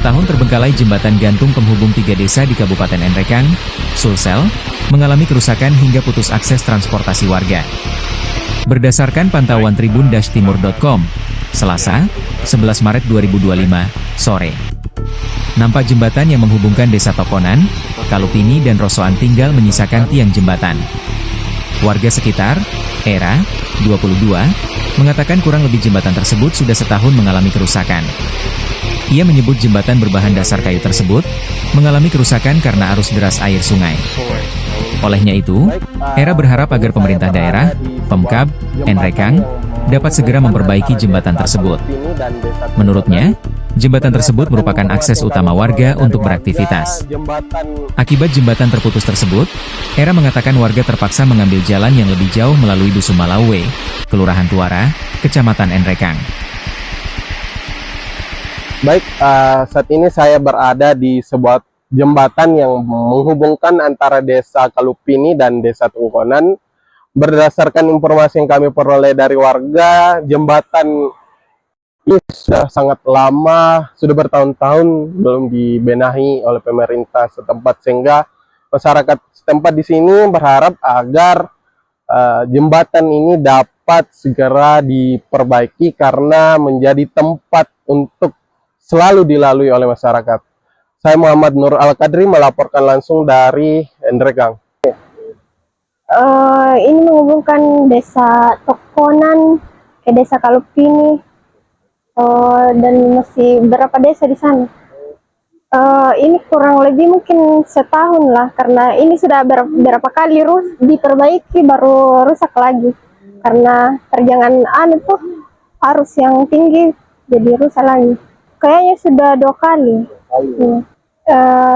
tahun terbengkalai jembatan gantung penghubung 3 desa di Kabupaten Nrekang, Sulsel, mengalami kerusakan hingga putus akses transportasi warga. Berdasarkan pantauan tribun-timur.com, Selasa, 11 Maret 2025, sore. Nampak jembatan yang menghubungkan desa Tokonan, Kalupini dan Rosoan tinggal menyisakan tiang jembatan. Warga sekitar, Era, 22, mengatakan kurang lebih jembatan tersebut sudah setahun mengalami kerusakan. Ia menyebut jembatan berbahan dasar kayu tersebut mengalami kerusakan karena arus deras air sungai. Olehnya itu, Era berharap agar pemerintah daerah, Pemkab, Nrekang, dapat segera memperbaiki jembatan tersebut. Menurutnya, jembatan tersebut merupakan akses utama warga untuk beraktivitas. Akibat jembatan terputus tersebut, Era mengatakan warga terpaksa mengambil jalan yang lebih jauh melalui Dusun Malawe, Kelurahan Tuara, Kecamatan Nrekang. Baik, saat ini saya berada di sebuah jembatan yang menghubungkan antara desa Kalupini dan desa Tungkonan. Berdasarkan informasi yang kami peroleh dari warga, jembatan ini sudah sangat lama, sudah bertahun-tahun belum dibenahi oleh pemerintah setempat, sehingga masyarakat setempat di sini berharap agar jembatan ini dapat segera diperbaiki karena menjadi tempat untuk selalu dilalui oleh masyarakat. Saya Muhammad Nur Al-Kadri melaporkan langsung dari Nrekang. Ini menghubungkan desa Tokonan ke desa Kalupini, dan masih berapa desa di sana. Ini kurang lebih mungkin setahun lah, karena ini sudah berapa kali diperbaiki baru rusak lagi karena terjangan arus yang tinggi jadi rusak lagi. Kayaknya sudah 2 kali.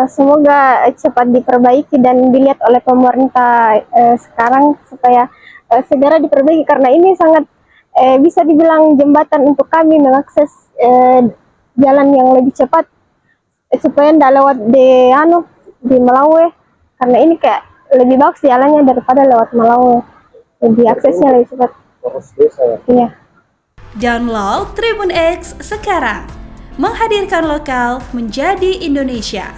Semoga cepat diperbaiki dan dilihat oleh pemerintah sekarang supaya segera diperbaiki, karena ini sangat bisa dibilang jembatan untuk kami mengakses jalan yang lebih cepat supaya tidak lewat di Malawe, karena ini kayak lebih bagus jalannya daripada lewat Malawe, lebih aksesnya lebih cepat. Iya. Download Tribun X sekarang, menghadirkan lokal menjadi Indonesia.